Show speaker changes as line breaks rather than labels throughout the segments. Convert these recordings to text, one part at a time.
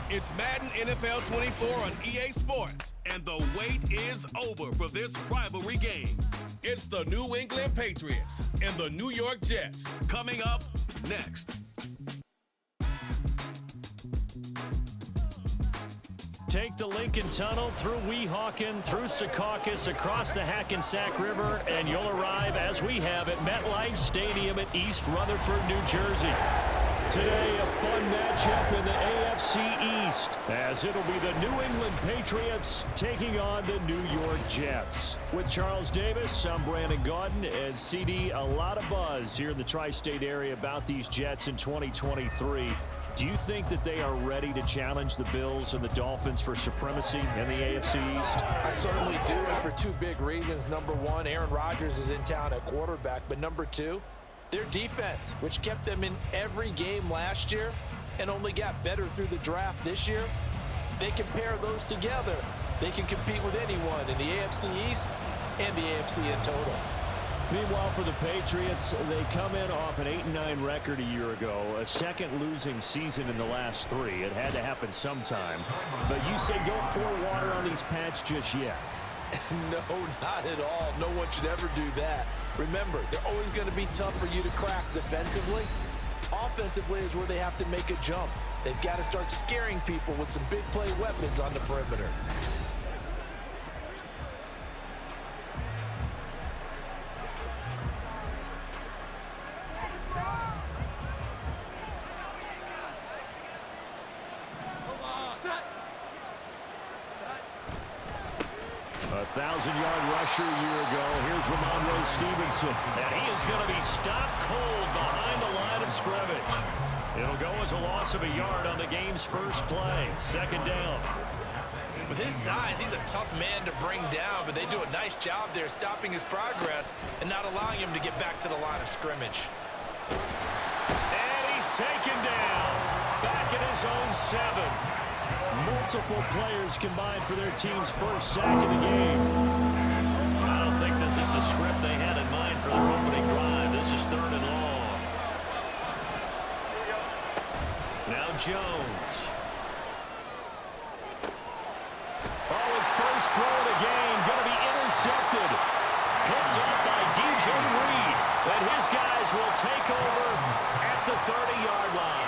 It's Madden NFL 24 on EA Sports, and the wait is over for this rivalry game. It's the New England Patriots and the New York Jets. Coming up next.
Take the Lincoln Tunnel through Weehawken, through Secaucus, across the Hackensack River, and you'll arrive, as we have, at MetLife Stadium at East Rutherford, New Jersey. Today, a fun matchup in the AFC East, as it'll be the New England Patriots taking on the New York Jets. With Charles Davis, I'm Brandon Gaudin, and CD, a lot of buzz here in the tri-state area about these Jets in 2023. Do you think that they are ready to challenge the Bills and the Dolphins for supremacy in the AFC East?
I certainly do, and for two big reasons. Number one, Aaron Rodgers is in town at quarterback, but number two, their defense, which kept them in every game last year and only got better through the draft this year. They can pair those together. They can compete with anyone in the AFC East and the AFC in total.
Meanwhile, for the Patriots, they come in off an 8-9 record a year ago, a second losing season in the last three. It had to happen sometime. But you say don't pour water on these Pats just yet.
No, not at all. No one should ever do that. Remember, they're always going to be tough for you to crack defensively. Offensively is where they have to make a jump. They've got to start scaring people with some big play weapons on the perimeter.
A 1,000-yard rusher a year ago. Here's Ramondre Stevenson. And he is going to be stopped cold behind the line of scrimmage. It'll go as a loss of a yard on the game's first play. Second down.
With his size, he's a tough man to bring down, but they do a nice job there stopping his progress and not allowing him to get back to the line of scrimmage.
And he's taken down. Back at his own 7. Multiple players combined for their team's first sack of the game. I don't think this is the script they had in mind for their opening drive. This is 3rd and long. Now Jones. Oh, his first throw of the game going to be intercepted. Picked up by DJ Reed. And his guys will take over at the 30-yard line.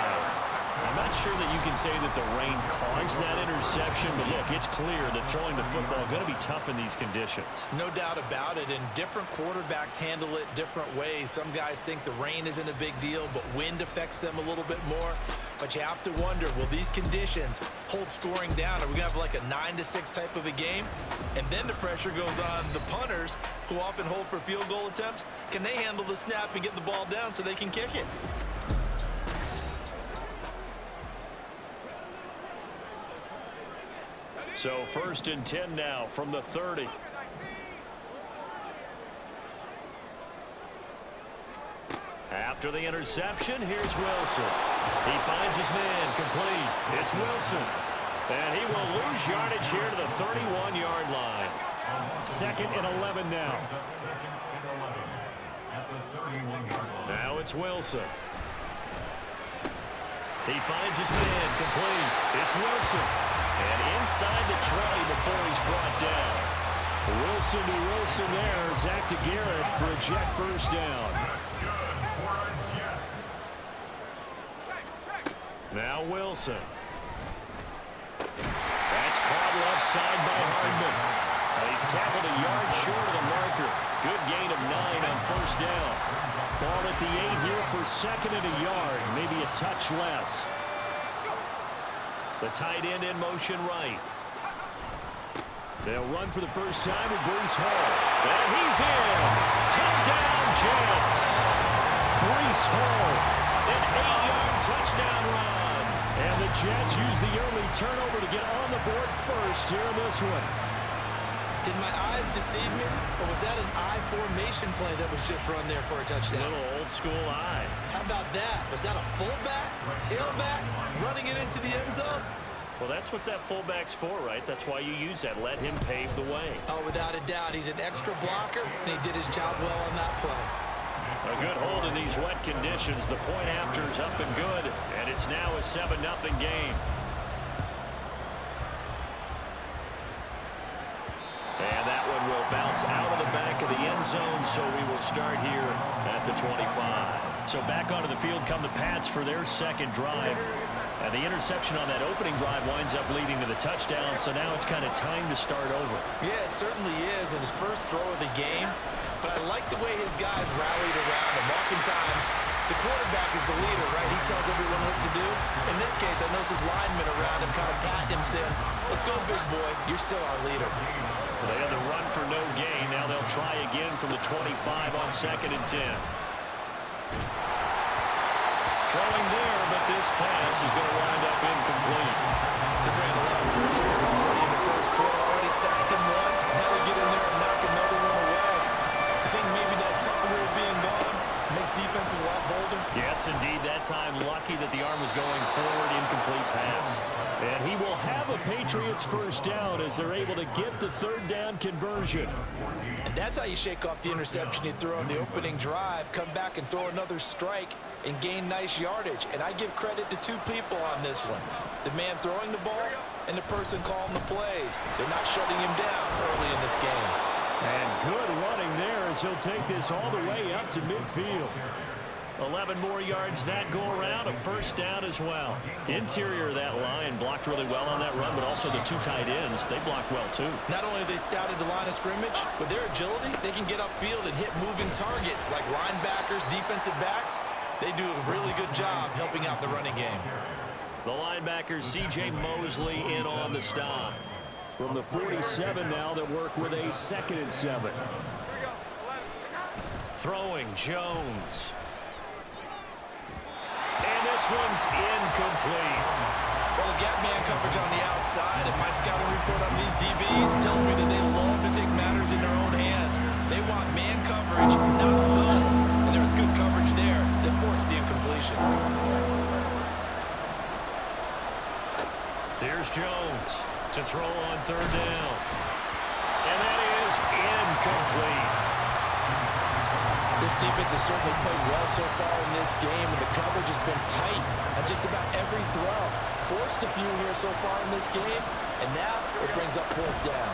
I'm not sure that you can say that the rain caused that interception, but look, it's clear that throwing the football is going to be tough in these conditions.
No doubt about it, and different quarterbacks handle it different ways. Some guys think the rain isn't a big deal, but wind affects them a little bit more. But you have to wonder, will these conditions hold scoring down? Are we going to have like a 9-6 type of a game? And then the pressure goes on the punters, who often hold for field goal attempts. Can they handle the snap and get the ball down so they can kick it?
So 1st and 10 now from the 30. After the interception, here's Wilson. He finds his man complete. It's Wilson. And he will lose yardage here to the 31-yard line. 2nd and 11 now. Now it's Wilson. He finds his man complete. It's Wilson. And inside the 20 before he's brought down. Wilson to Wilson there. Zach to Garrett for a Jet first down. Now Wilson. That's caught left side by Hardman. He's tackled a yard short of the marker. Good gain of 9 on first down. Ball at the 8 here for 2nd and a yard. Maybe a touch less. The tight end in motion right. They'll run for the first time with Breece Hall. And he's in. Touchdown, Jets. Breece Hall, an 8-yard touchdown run. And the Jets use the early turnover to get on the board first here in this one.
Did my eyes deceive me, or was that an I formation play that was just run there for a touchdown?
A little old school eye.
How about that? Was that a fullback, tailback, running it into the end zone?
Well, that's what that fullback's for, right? That's why you use that. Let him pave the way.
Oh, without a doubt. He's an extra blocker, and he did his job well on that play.
A good hold in these wet conditions. The point after is up and good, and it's now a 7-0 game. bounce out of the back of the end zone, so we will start here at the 25. So back onto the field come the Pats for their second drive. And the interception on that opening drive winds up leading to the touchdown, so now it's kind of time to start over.
Yeah, it certainly is in his first throw of the game. But I like the way his guys rallied around him. Oftentimes, the quarterback is the leader, right? He tells everyone what to do. In this case, I notice his linemen around him kind of patting him, saying, let's go, big boy. You're still our leader.
They had the run for no gain. Now they'll try again from the 25 on 2nd and 10. Throwing there, but this pass is going to wind up incomplete.
They're bringing a lot of pressure here already in the first quarter. Already sacked him once. Now they get in there and knock another one away. I think maybe that Tucker being gone makes defenses a lot bolder.
Yes, indeed. That time, lucky that the arm was going forward. Incomplete pass. And he will have a Patriots first down as they're able to get the third down conversion.
And that's how you shake off the interception you throw on the opening drive. Come back and throw another strike and gain nice yardage. And I give credit to two people on this one. The man throwing the ball and the person calling the plays. They're not shutting him down early in this game.
And good running there as he'll take this all the way up to midfield. 11 more yards that go around, a first down as well. Interior of that line blocked really well on that run, but also the two tight ends, they blocked well too.
Not only have they scouted the line of scrimmage, with their agility, they can get upfield and hit moving targets like linebackers, defensive backs. They do a really good job helping out the running game.
The linebacker, C.J. Mosley, in on the stop. From the 47 now, that work with a 2nd and 7. Throwing, Jones. And this one's incomplete.
Well, the gap man coverage on the outside, and my scouting report on these DBs tells me that they love to take matters in their own hands. They want man coverage, not zone. And there was good coverage there that forced the incompletion.
Here's Jones to throw on 3rd down. And that is incomplete.
This defense has certainly played well so far in this game, and the coverage has been tight on just about every throw. Forced a few here so far in this game, and now it brings up 4th down.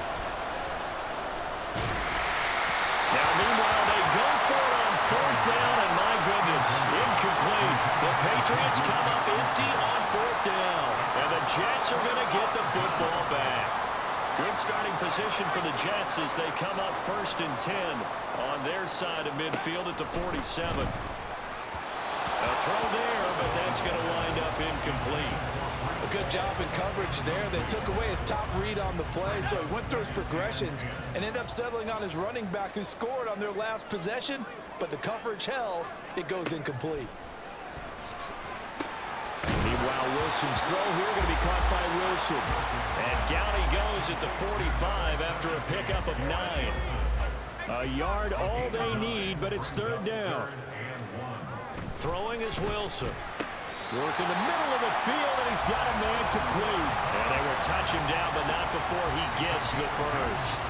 Now, meanwhile, they go for it on 4th down, and my goodness, incomplete. The Patriots come up empty on 4th down, and the Jets are going to get the football back. Good starting position for the Jets as they come up 1st and 10 on their side of midfield at the 47. A throw there, but that's going to wind up incomplete.
A good job in coverage there. They took away his top read on the play, so he went through his progressions and ended up settling on his running back who scored on their last possession, but the coverage held. It goes incomplete.
Meanwhile, Wilson's throw here going to be caught by Wilson. And down he goes at the 45 after a pickup of 9. A yard all they need, but it's 3rd down. Throwing is Wilson. Working the middle of the field, and he's got a man complete. And they will touch him down, but not before he gets the first.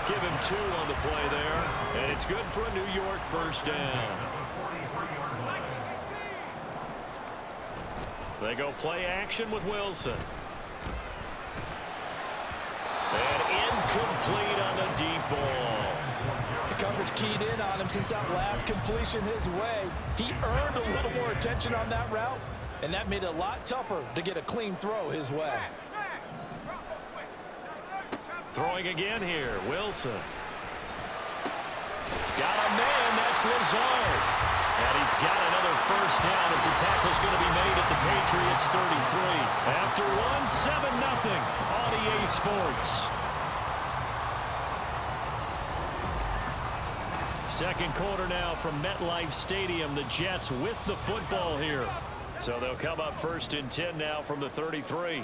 Give him 2 on the play there, and it's good for a New York first down. They go play action with Wilson. And incomplete on the deep ball.
The coverage keyed in on him since that last completion his way. He earned a little more attention on that route, and that made it a lot tougher to get a clean throw his way.
Throwing again here, Wilson. Got a man, that's Lazard. And he's got another first down as the tackle's going to be made at the Patriots 33. After one, 7-0 on EA Sports. Second quarter now from MetLife Stadium. The Jets with the football here. So they'll come up 1st and 10 now from the 33.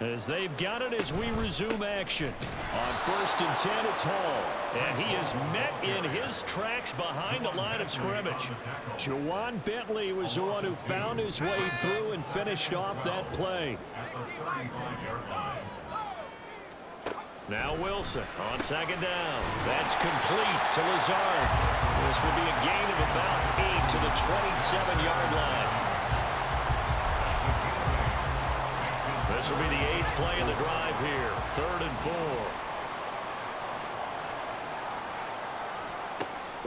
As they've got it as we resume action. On 1st and 10, it's Hall. And he is met in his tracks behind the line of scrimmage. Jawan Bentley was the one who found his way through and finished off that play. Now Wilson on 2nd down. That's complete to Lazard. This will be a gain of about 8 to the 27-yard line. This will be the 8th play of the drive here. 3rd and 4.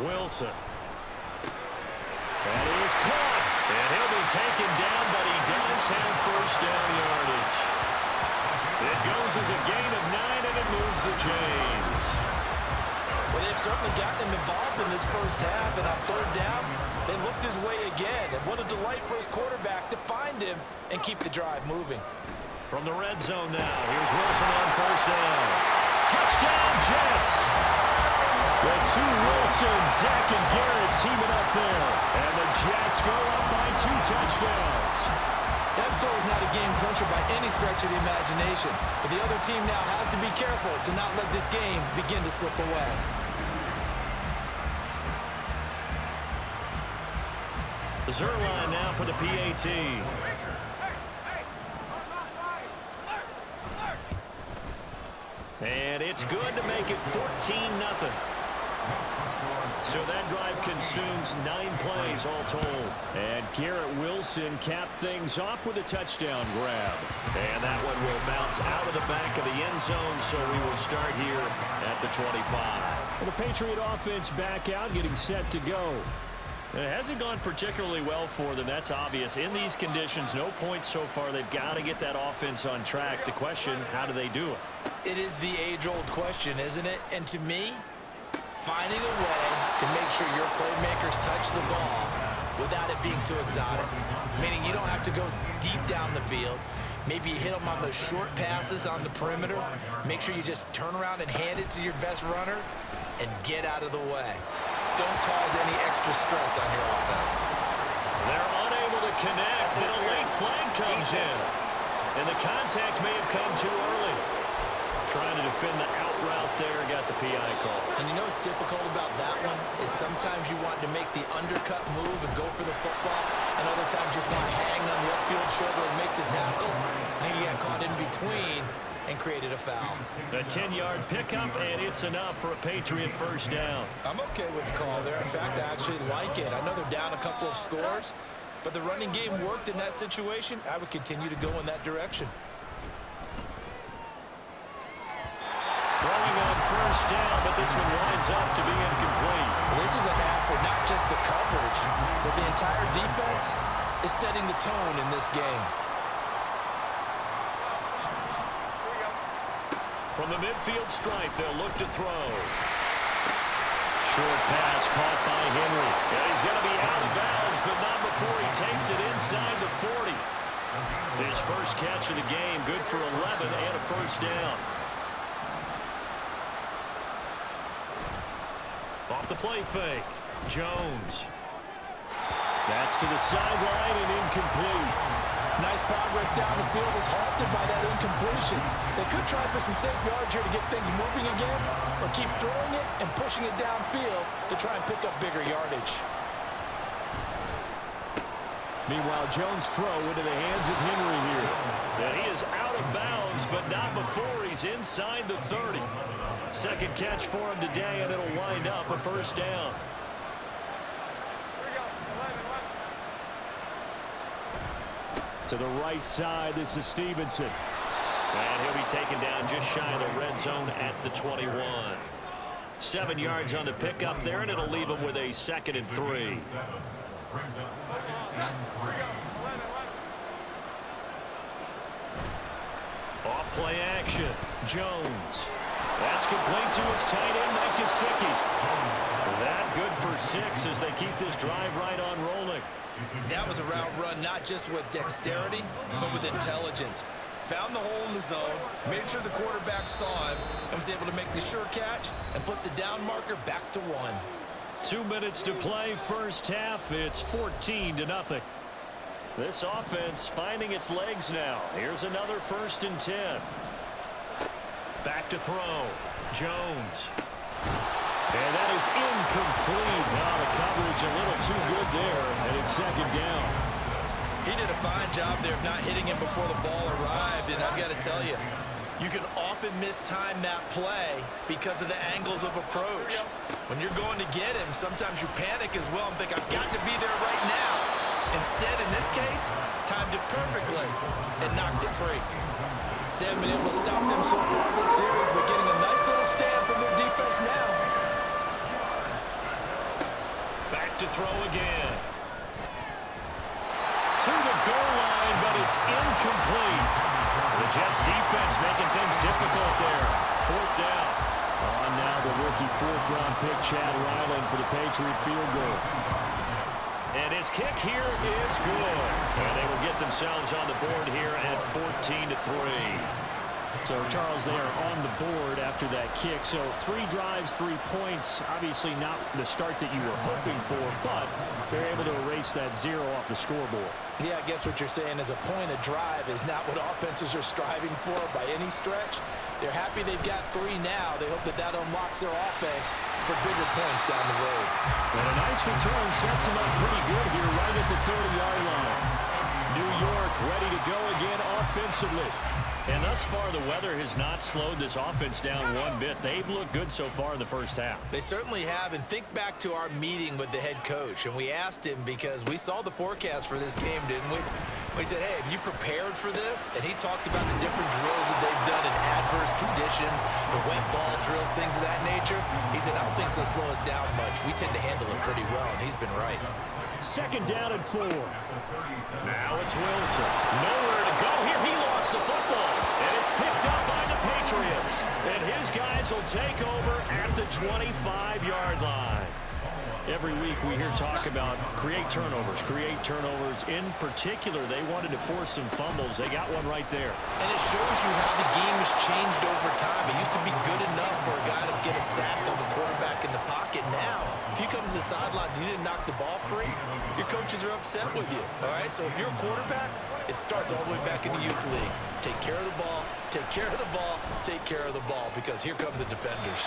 Wilson. That is caught. And he'll be taken down, but he does have first down yardage. It goes as a gain of 9, and it moves the chains.
Well, they've certainly gotten him involved in this first half, and on third down, they looked his way again. And what a delight for his quarterback to find him and keep the drive moving.
From the red zone now, here's Wilson on first down. Touchdown, Jets! The two Wilsons, Zach and Garrett teaming up there. And the Jets go up by 2 touchdowns.
That score is not a game clincher by any stretch of the imagination. But the other team now has to be careful to not let this game begin to slip away.
Zerline now for the PAT. And it's good to make it 14-0. So that drive consumes 9 plays all told. And Garrett Wilson capped things off with a touchdown grab. And that one will bounce out of the back of the end zone, so we will start here at the 25. Well, the Patriot offense back out, getting set to go. It hasn't gone particularly well for them, that's obvious. In these conditions, no points so far. They've got to get that offense on track. The question, how do they do it?
It is the age-old question, isn't it? And to me, finding a way to make sure your playmakers touch the ball without it being too exotic. Meaning you don't have to go deep down the field. Maybe you hit them on those short passes on the perimeter. Make sure you just turn around and hand it to your best runner and get out of the way. Don't cause any extra stress on your offense.
They're unable to connect, then a late flag comes in. And the contact may have come too early. Trying to defend the out route there, got the PI call.
And you know what's difficult about that one is sometimes you want to make the undercut move and go for the football, and other times just want to hang on the upfield shoulder and make the tackle. I think he got caught in between and created a foul.
A 10-yard pickup, and it's enough for a Patriot first down.
I'm okay with the call there. In fact, I actually like it. I know they're down a couple of scores, but the running game worked in that situation. I would continue to go in that direction.
Throwing on first down, but this one winds up to be incomplete.
Well, this is a half where not just the coverage, but the entire defense is setting the tone in this game.
From the midfield stripe, they'll look to throw. Short pass caught by Henry. And he's going to be out of bounds, but not before he takes it inside the 40. His first catch of the game, good for 11 and a first down. Off the play fake, Jones. That's to the sideline and incomplete.
Nice progress down the field was halted by that incompletion. They could try for some safe yards here to get things moving again, or keep throwing it and pushing it downfield to try and pick up bigger yardage.
Meanwhile, Jones' throw into the hands of Henry here. And he is out of bounds, but not before he's inside the 30. Second catch for him today, and it'll wind up a first down. To the right side, this is Stevenson. And he'll be taken down just shy of the red zone at the 21. 7 yards on the pickup there, and it'll leave him with a 2nd and 3. Off play action, Jones. That's complete to his tight end, Mike Gesicki. That good for 6 as they keep this drive right on rolling.
That was a route run not just with dexterity, but with intelligence. Found the hole in the zone, made sure the quarterback saw him, and was able to make the sure catch and flip the down marker back to 1.
2 minutes to play, first half. It's 14-0. This offense finding its legs now. Here's another 1st and 10. Back to throw. Jones. And that is incomplete. Now the coverage a little too good there, and it's 2nd down.
He did a fine job there of not hitting him before the ball arrived, and I've got to tell you, you can often mistime that play because of the angles of approach. When you're going to get him, sometimes you panic as well and think, I've got to be there right now. Instead, in this case, timed it perfectly and knocked it free. They haven't been able to stop them so far this series, but getting a nice little stand from their defense now.
throw again. To the goal line, but it's incomplete. The Jets defense making things difficult there. 4th down. On now the rookie 4th-round pick, Chad Ryland, for the Patriot field goal. And his kick here is good. And they will get themselves on the board here at 14-3. So, Charles, they are on the board after that kick. So, 3 drives, 3 points. Obviously not the start that you were hoping for, but they're able to erase that 0 off the scoreboard.
Yeah, I guess what you're saying is a point a drive is not what offenses are striving for by any stretch. They're happy they've got 3 now. They hope that that unlocks their offense for bigger points down the road.
And a nice return sets them up pretty good here right at the 30-yard line. New York ready to go again offensively. And thus far, the weather has not slowed this offense down one bit. They've looked good so far in the first half.
They certainly have. And think back to our meeting with the head coach. And we asked him because we saw the forecast for this game, didn't we? We said, hey, have you prepared for this? And he talked about the different drills that they've done in adverse conditions, the wet ball drills, things of that nature. He said, I don't think it's going to slow us down much. We tend to handle it pretty well, and he's been right.
2nd down and 4. Now it's Wilson. Nowhere to go here. He lost the football. And it's picked up by the Patriots. And his guys will take over at the 25-yard line. Every week we hear talk about create turnovers. In particular, they wanted to force some fumbles. They got one right there.
And it shows you how the game has changed over time. It used to be good enough for a guy to get a sack on the quarterback in the pocket. Now, if you come to the sidelines and you didn't knock the ball free, your coaches are upset with you. All right, so if you're a quarterback, it starts all the way back in the youth leagues. Take care of the ball, take care of the ball, take care of the ball, because here come the defenders.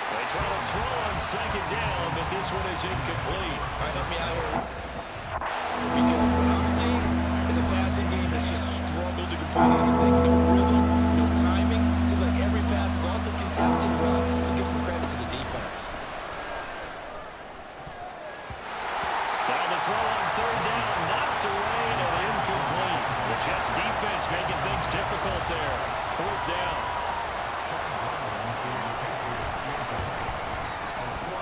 They try to throw on 2nd down, but this one is incomplete.
All right, help me out here. Because what I'm seeing is a passing game that's just struggled to complete anything. No rhythm, no timing. Seems like every pass is also contested well, so give some credit to the defense.
Now the throw on 3rd down, knocked away and incomplete. The Jets defense making things difficult there. 4th down.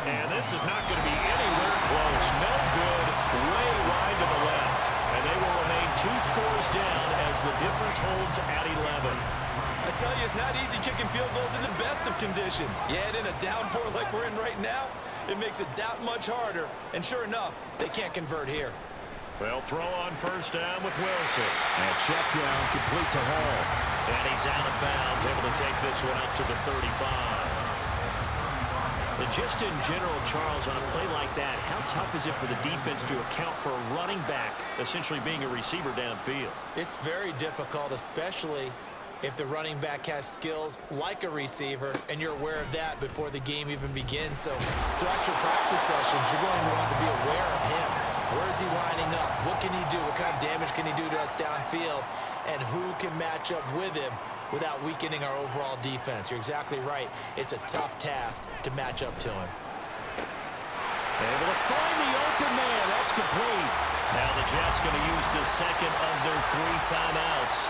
And this is not going to be anywhere close. No good. Way wide to the left. And they will remain 2 scores down as the difference holds at 11.
I tell you, it's not easy kicking field goals in the best of conditions. Yet in a downpour like we're in right now, it makes it that much harder. And sure enough, they can't convert here.
They'll throw on 1st down with Wilson. And check down complete to Hall. And he's out of bounds, able to take this one up to the 35. And just in general, Charles, on a play like that, how tough is it for the defense to account for a running back essentially being a receiver downfield?
It's very difficult, especially if the running back has skills like a receiver, and you're aware of that before the game even begins. So throughout your practice sessions, you're going to want to be aware of him. Where is he lining up? What can he do? What kind of damage can he do to us downfield? And who can match up with him without weakening our overall defense? You're exactly right. It's a tough task to match up to him.
Able to find the open man. That's complete. Now the Jets going to use the 2nd of their 3 timeouts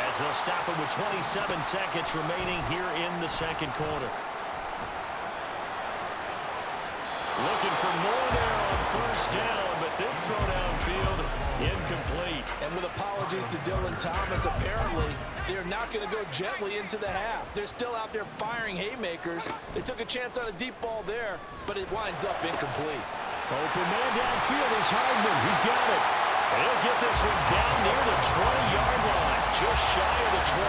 as they'll stop it with 27 seconds remaining here in the 2nd quarter. Looking for more there on 1st down, but this throw downfield incomplete.
And with apologies to Dylan Thomas, apparently they're not going to go gently into the half. They're still out there firing haymakers. They took a chance on a deep ball there, but it winds up incomplete.
Open man downfield is Hardman. He's got it. He'll get this one down near the 20-yard line, just shy of the 20.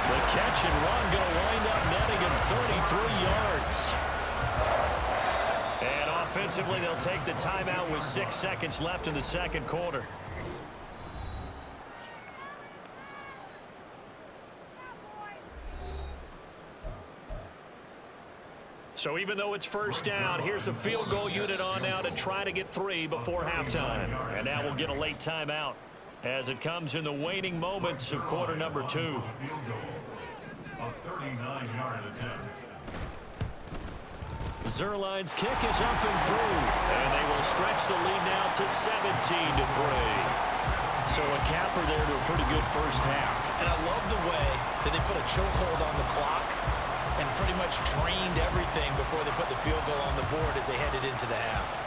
The catch and run going to wind up netting him 33 yards. And offensively, they'll take the timeout with 6 seconds left in the 2nd quarter. So even though it's 1st down, here's the field goal unit on now to try to get 3 before halftime. And now we'll get a late timeout as it comes in the waning moments of quarter number 2. Zerline's kick is up and through, and they will stretch the lead now to 17-3. So a capper there to a pretty good first half.
And I love the way that they put a chokehold on the clock and pretty much drained everything before they put the field goal on the board as they headed into the half.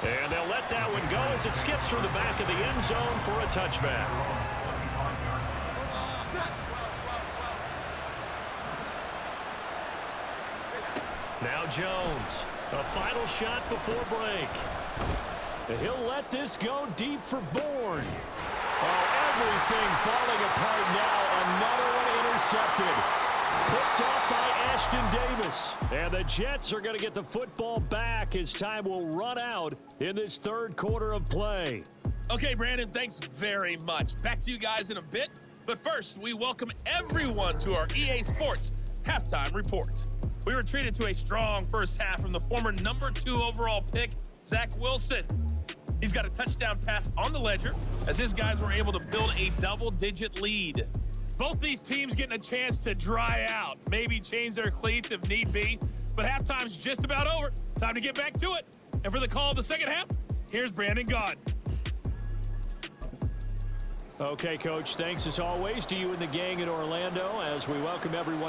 And they'll let that one go as it skips through the back of the end zone for a touchback. Now Jones, a final shot before break. He'll let this go deep for Bourne. Oh, everything falling apart now. Another one intercepted. Picked off by Ashton Davis. And the Jets are going to get the football back as time will run out in this third quarter of play.
Okay, Brandon, thanks very much. Back to you guys in a bit. But first, we welcome everyone to our EA Sports Halftime Report. We were treated to a strong first half from the former #2 overall pick, Zach Wilson. He's got a touchdown pass on the ledger as his guys were able to build a double-digit lead. Both these teams getting a chance to dry out, maybe change their cleats if need be, but halftime's just about over. Time to get back to it. And for the call of the second half, here's Brandon Gaudin.
Okay, Coach, thanks as always to you and the gang in Orlando as we welcome everyone.